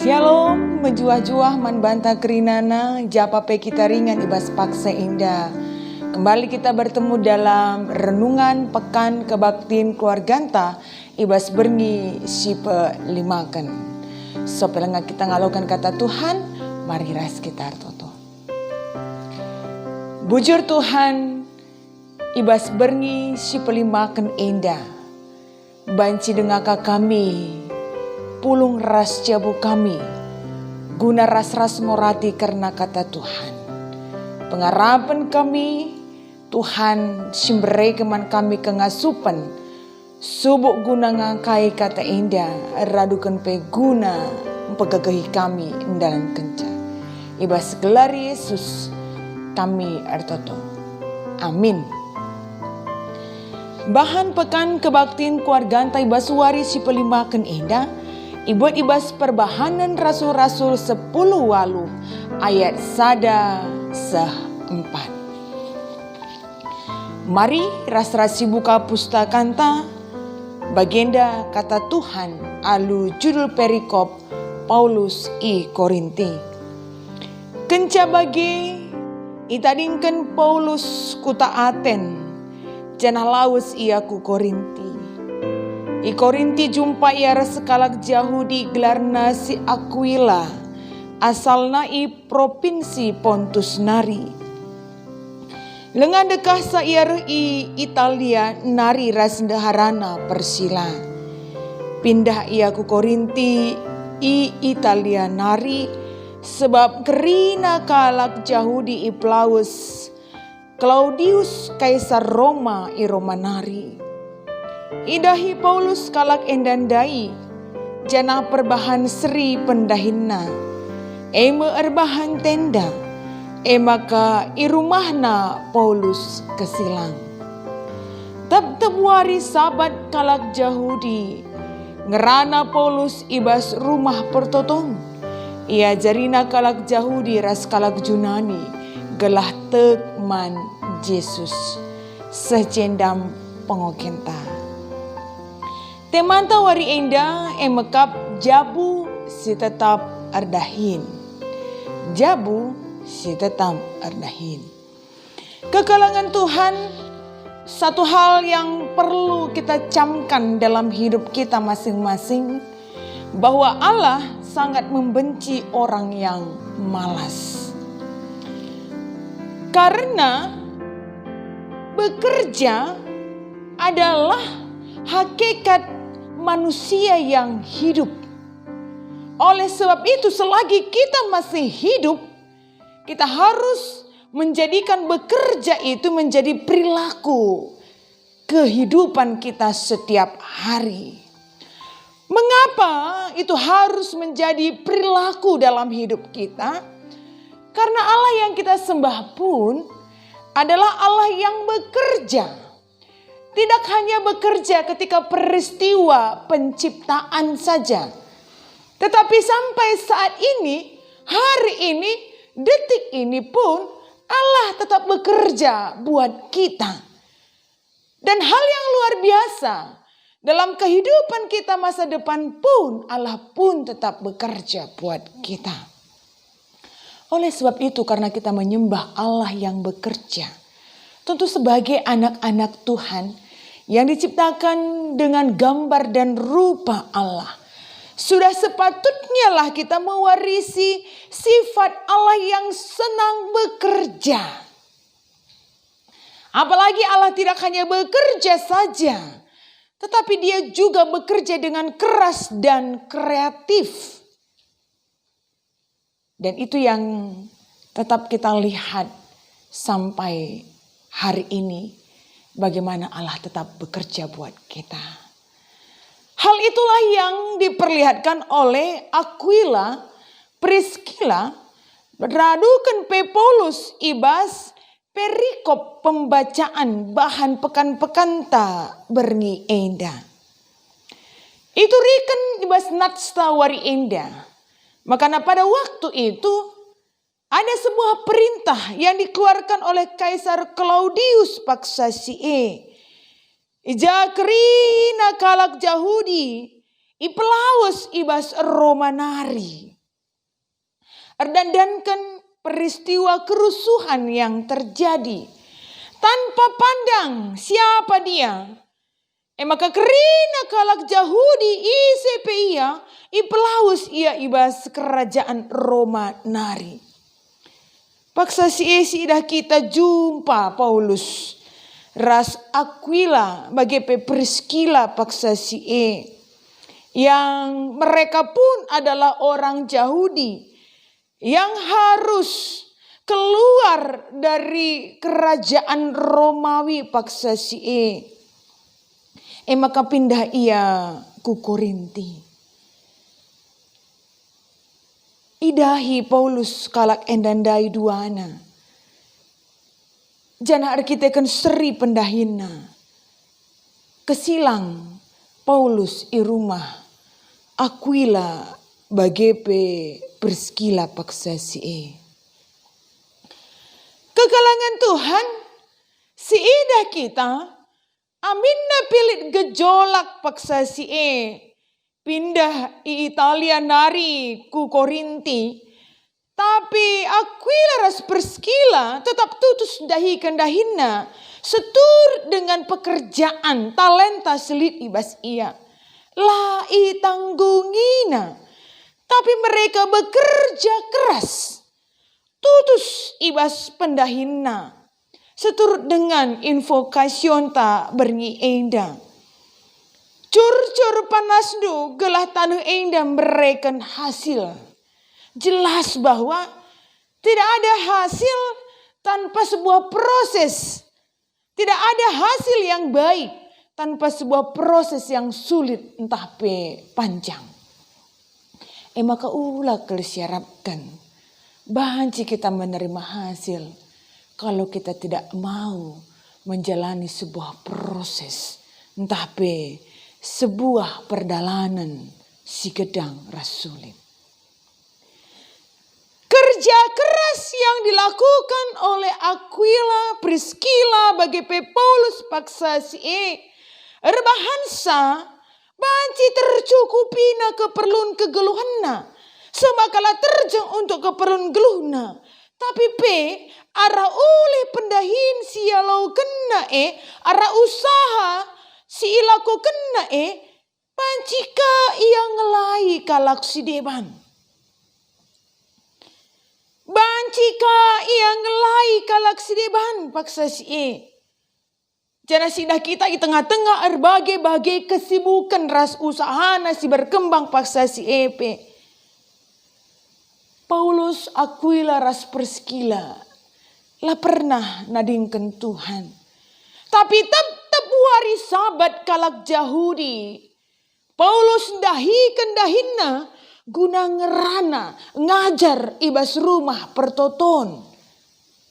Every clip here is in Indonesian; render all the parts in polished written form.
Shalom, menjuah-juah man banta kerinana, japa pe kita ringan ibas paksa indah. Kembali kita bertemu dalam renungan pekan kebaktiin keluarganta, ibas berngi sipe limakan. So pelengah kita ngalokan kata Tuhan, mari ras kita toto. Bujur Tuhan, ibas berngi sipe limakan indah. Banci dengaka kami, pulung ras jabu kami, guna ras-ras ngorati karena kata Tuhan. Pengarapan kami, Tuhan simbere keman kami kengasupan, subuk guna ngakai kata indah, radukan pe guna pegagahi kami dalam kenca. Ibas gelar Yesus kami ertoto. Amin. Bahan pekan kebaktiin keluarganta ibas waris si pelimakan indah. Ibuat ibas perbahanan rasul-rasul 10 walu ayat 1-4. Mari ras-rasi buka pustakanta bagenda kata Tuhan alu judul perikop Paulus i Korinti. Kenca bagi itadingkan Paulus kuta Aten janah laus ia ku Korinti. I Korinti jumpa ia sekalak Yahudi gelarna si Aquila, asalna i provinsi Pontus Nari. Lengan dekah sa ia i Italia nari rasndaharana Persila. Pindah ia ku Korinti i Italia nari sebab kerina kalak Yahudi i Plaus Claudius Kaisar Roma i Romanari. Idahi Paulus kalak endandai, janah perbahan seri pendahinna, ema erbahan tenda, maka irumahna Paulus kesilang. Tep-tep wari sabat kalak Yahudi, ngerana Paulus ibas rumah pertotong, ia jarina kalak Yahudi ras kalak Junani, gelah tekman Yesus, secendam pengokenta. Temanta wari enda emekap jabu si tetap ardahin. Jabu si tetap ardahin. Kekalangan Tuhan, satu hal yang perlu kita camkan dalam hidup kita masing-masing, bahwa Allah sangat membenci orang yang malas. Karena bekerja adalah hakikat manusia yang hidup. Oleh sebab itu selagi kita masih hidup, kita harus menjadikan bekerja itu menjadi perilaku kehidupan kita setiap hari. Mengapa itu harus menjadi perilaku dalam hidup kita? Karena Allah yang kita sembah pun adalah Allah yang bekerja. Tidak hanya bekerja ketika peristiwa penciptaan saja. Tetapi sampai saat ini, hari ini, detik ini pun Allah tetap bekerja buat kita. Dan hal yang luar biasa, dalam kehidupan kita masa depan pun Allah pun tetap bekerja buat kita. Oleh sebab itu karena kita menyembah Allah yang bekerja, tentu sebagai anak-anak Tuhan yang diciptakan dengan gambar dan rupa Allah, sudah sepatutnya lah kita mewarisi sifat Allah yang senang bekerja. Apalagi Allah tidak hanya bekerja saja, tetapi dia juga bekerja dengan keras dan kreatif. Dan itu yang tetap kita lihat sampai hari ini. Bagaimana Allah tetap bekerja buat kita. Hal itulah yang diperlihatkan oleh Aquila, Priscilla, beradukan pe Paulus ibas perikop pembacaan bahan pekan-pekanta berngi enda. Itu riken ibas natsta wari enda. Makanya pada waktu itu ada sebuah perintah yang dikeluarkan oleh Kaisar Claudius paksa sie. Ija kerina kalak Yahudi ipelaus ibas romanari. Erdandankan peristiwa kerusuhan yang terjadi tanpa pandang siapa dia. Maka kerina kalak Yahudi ICP ia, ipelaus ia ibas kerajaan romanari. Paksa si dah kita jumpa Paulus ras Aquila bagi Priscilla paksa yang mereka pun adalah orang Yahudi yang harus keluar dari kerajaan Romawi paksa maka pindah ia ku Korinti. Idahi Paulus kalak endandai duana. Jana arkiteken seri pendahina. Kesilang Paulus i rumah Aquila bagepe Priscilla paksa Kekalangan Tuhan, si idah kita, aminna pilit gejolak paksa pindah i Italia nari ku Korinti, tapi Aquila ras Priscilla tetap tutus dahi kendahina, setur dengan pekerjaan talenta selit ibas ia. La i tanggungina, tapi mereka bekerja keras. Tutus ibas pendahina. Seturut dengan invokasion ta bernyi enda. Cur-cur panas du gelah tanuh enda mereken hasil. Jelas bahwa tidak ada hasil tanpa sebuah proses. Tidak ada hasil yang baik tanpa sebuah proses yang sulit entah panjang. Maka ulah kelesiarapkan. Banci kita menerima hasil kalau kita tidak mau menjalani sebuah proses. Entah sebuah perdalanan si gedang rasulit. Kerja keras yang dilakukan oleh Aquila, Priscilla bagi Paulus paksa erbahansa banci tercukupina keperluan kegeluhanna. Semakala terjang untuk keperluan geluhna. Tapi arah oleh pendahin sialau kena arah usaha si ilaku kena pancika ia ngelai kalak si deban. Bancika ia ngelai kalak si deban paksa Jana sidah kita di tengah-tengah berbagai-bagai kesibukan ras usaha nasi berkembang paksa Paulus Aquila ras Priscilla lah pernah nadingkan Tuhan. Tapi tetap wari sabat kalak Yahudi. Paulus dahinna guna ngerana ngajar ibas rumah pertoton.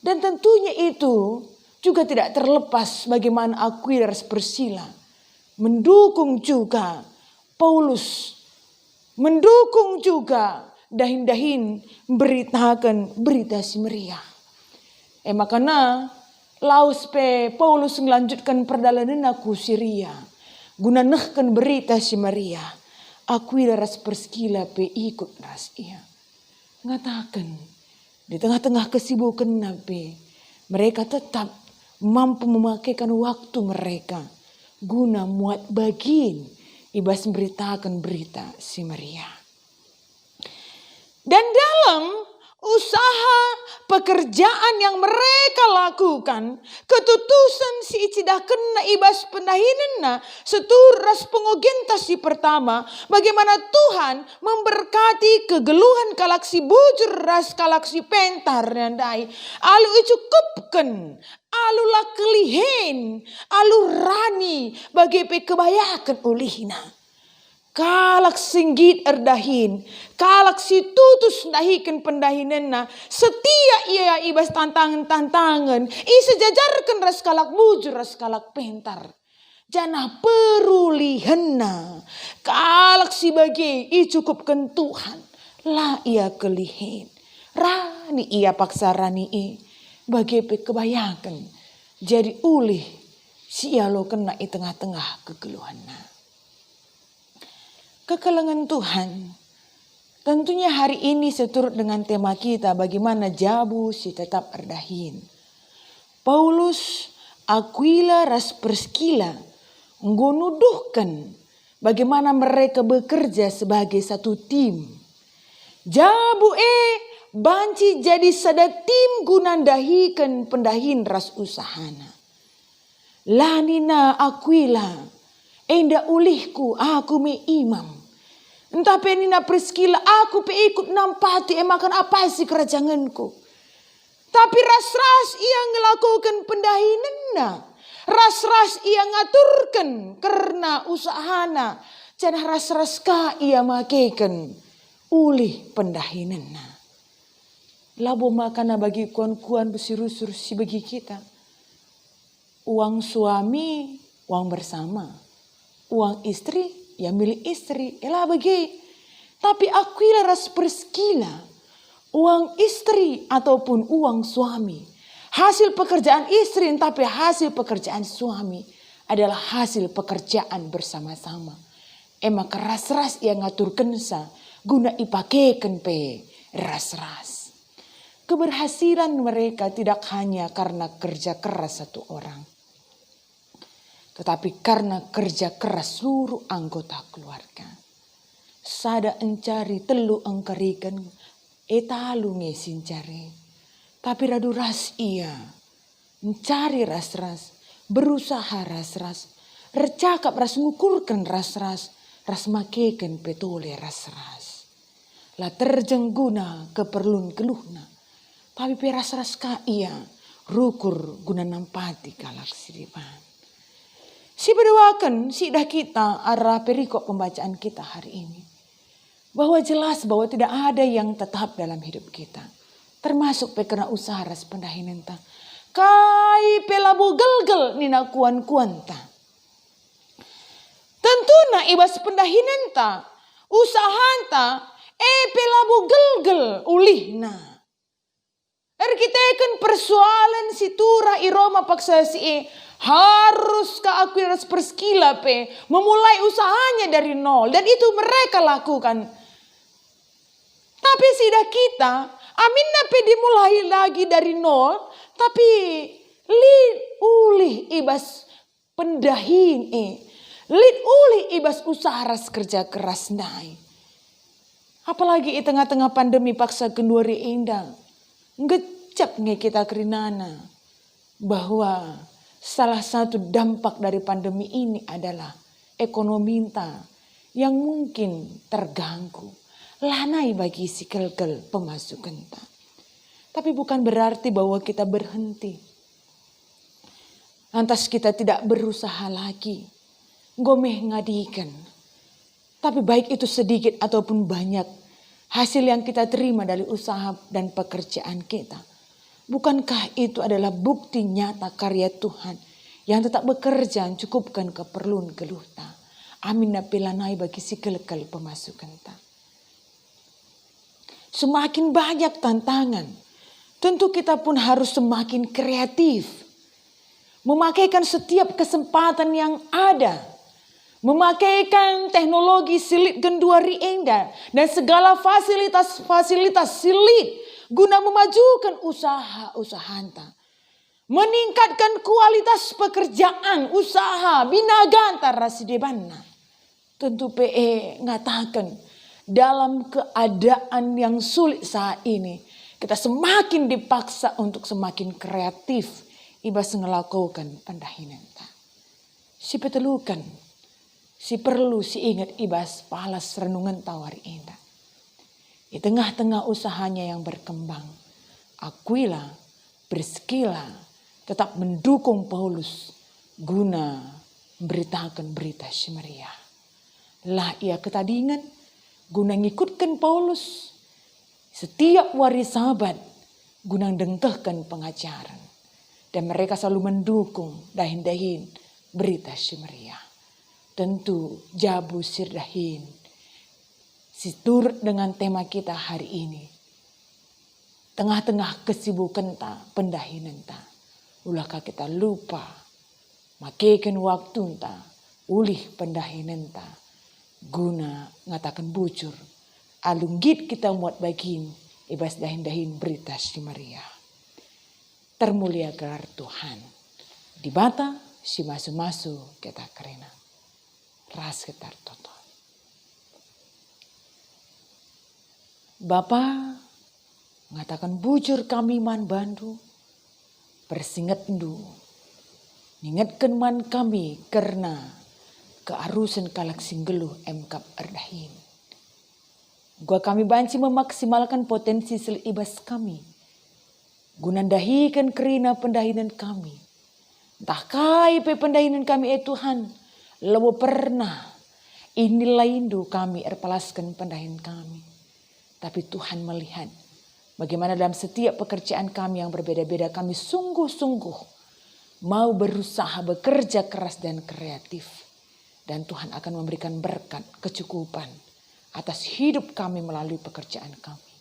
Dan tentunya itu juga tidak terlepas bagaimana Aquila ras Priscilla mendukung juga Paulus. Mendukung juga dahin-dahin beritakan berita si meriah. Makanya laus Paulus melanjutkan perjalanan aku Syria. Guna nehkan berita si meriah. Aquila ras Priscilla ikut ras ia. Ngatakan di tengah-tengah kesibukan mereka tetap mampu memakaikan waktu mereka guna muat bagin ibas memberitakan berita si meriah. Dan dalam usaha pekerjaan yang mereka lakukan, ketutusan si icidah kena ibas pendahinena setur ras pengogentas si pertama, bagaimana Tuhan memberkati kegeluhan kalaksi bujur ras kalaksi pentar nandai, alu icukupkan, alu lakelihen, alu rani bagi kebayakan ulihna. Kalak singgit erdahin, kalak si tutus dahikan pendahinena, setia ia ibas tantangan-tantangan, sejajarkan ras kalak bujur ras kalak pentar. Jana perulihenna, kalak si bagi cukupkan Tuhan, lah ia kelihin, rani ia paksa rani bagi kebayakan, jadi ulih si ia lo kena tengah-tengah kegeluhanna. Kekelengan Tuhan. Tentunya hari ini seturut dengan tema kita bagaimana jabu si tetap erdahin. Paulus, Aquila, ras Priscilla nuduhkan bagaimana mereka bekerja sebagai satu tim. Jabu banci jadi sada tim gunandahikan pendahin ras usahana. Lanina Aquila, enda ulihku aku me imam. Entah penina Priscilla aku pe ikut nampati makan apa sih kerajanganku. Tapi ras-ras ia ngelakukan pendahinanna. Ras-ras ia ngaturkan karena usahana. Jangan ras-ras ka ia makekan ulih pendahinanna. Labo makana bagi kuan-kuan besirusur si bagi kita. Uang suami, uang bersama. Uang istri, ya milik istri. Elah bagi. Tapi Aquila ras Priscilla, uang istri ataupun uang suami. Hasil pekerjaan istri tapi hasil pekerjaan suami adalah hasil pekerjaan bersama-sama. Maka ras-ras yang ngaturkan sa guna ipakekan pe ras-ras. Keberhasilan mereka tidak hanya karena kerja keras satu orang. Tetapi karena kerja keras seluruh anggota keluarga. Sada encari telu engkarikan etalu ngesin cari. Tapi radu ras ia. Mencari ras-ras. Berusaha ras-ras. Recakap ras ngukurkan ras-ras. Ras makekan petole ras-ras. La terjeng guna keperluan keluhna. Tapi pe ras-ras ka ia. Rukur guna nampati kalak siripan. Si berdoakan sidah kita arah perikop pembacaan kita hari ini. Bahwa jelas bahwa tidak ada yang tetap dalam hidup kita. Termasuk pekena usaha ras pendahinenta. Kai pelabu gelgel nina kuan-kuan ta. Tentuna ibas pendahinenta. Usahanta pelabu gelgel ulihna. Erkiteken persoalan si tura iroma paksa si harus ke Aquila ras Priscilla memulai usahanya dari nol. Dan itu mereka lakukan. Tapi sidah kita, aminna dimulai lagi dari nol. Tapi ulih ibas pendahin ulih ibas usaha ras kerja keras nai. Apalagi di tengah-tengah pandemi paksa kenduri endang. Ngecap nge kita kerinana. Bahwa salah satu dampak dari pandemi ini adalah ekonomi yang mungkin terganggu. Lanai bagi si kel-kel pemasukan. Tapi bukan berarti bahwa kita berhenti. Lantas kita tidak berusaha lagi. Gomeh ngadikan. Tapi baik itu sedikit ataupun banyak. Hasil yang kita terima dari usaha dan pekerjaan kita. Bukankah itu adalah bukti nyata karya Tuhan yang tetap bekerja mencukupkan keperluan geluhta. Amin napilanai bagi si kel-kel pemasukan ta. Semakin banyak tantangan, tentu kita pun harus semakin kreatif. Memakaikan setiap kesempatan yang ada. Memakaikan teknologi silit genduari enda dan segala fasilitas-fasilitas silit guna memajukan usaha-usahanta. Meningkatkan kualitas pekerjaan usaha binaganta rasidebanna. Tentu PE ngatakan dalam keadaan yang sulit saat ini kita semakin dipaksa untuk semakin kreatif ibas ngelakukan pendahinanta. Si petelukan, si perlu si ingat ibas palas renungan tawari indah. Di tengah-tengah usahanya yang berkembang, Aquila, Priscilla tetap mendukung Paulus guna memberitakan berita Samaria. Lah ia ketadingan guna ngikutkan Paulus setiap wari sahabat guna dengkehkan pengajaran. Dan mereka selalu mendukung dahin-dahin berita Samaria. Tentu jabu sirdahin. Siturut dengan tema kita hari ini. Tengah-tengah kesibukan ta, pendahinan ta. Ulahkah kita lupa. Makekan waktu ta. Ulih pendahinan ta. Guna ngatakan bujur. Alunggit kita muat bagin. Ibas dahin-dahin berita si Maria. Termulia gelar Tuhan. Di bata si masu-masu kita kerena. Ras ketar toto. Bapa ngatakan bujur kami man bandu. Bersinget ndu. Ningatkan man kami karena kearusan kalak singgeluh emkap erdahin. Gua kami banci memaksimalkan potensi selibas kami. Gunandahikan kerina pendahinan kami. Entah kai pe pendahinan kami Tuhan. Lebo pernah inilah indu kami erpalaskan pendahinan kami. Tapi Tuhan melihat bagaimana dalam setiap pekerjaan kami yang berbeda-beda kami sungguh-sungguh mau berusaha bekerja keras dan kreatif. Dan Tuhan akan memberikan berkat kecukupan atas hidup kami melalui pekerjaan kami.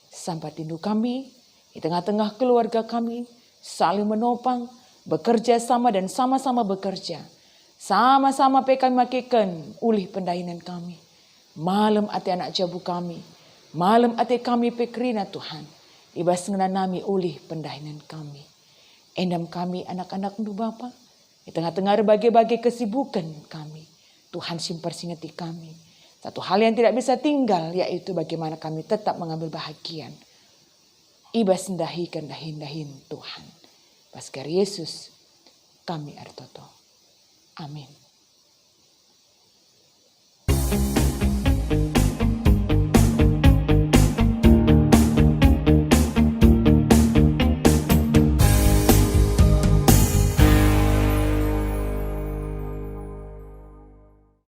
Sampai tindu kami di tengah-tengah keluarga kami saling menopang, bekerja sama dan sama-sama bekerja. Sama-sama kami makikan ulih pendahinan kami. Malam ati anak jabu kami. Malam ati kami pekrina Tuhan. Ibas ngenanami ulih pendahinan kami. Endam kami anak-anak nu Bapa. Di tengah-tengah berbagai-bagai kesibukan kami. Tuhan simpersingeti kami. Satu hal yang tidak bisa tinggal yaitu bagaimana kami tetap mengambil bahagian. Ibas ndahikan dahin-dahin Tuhan. Paskar Yesus kami artoto. Amin.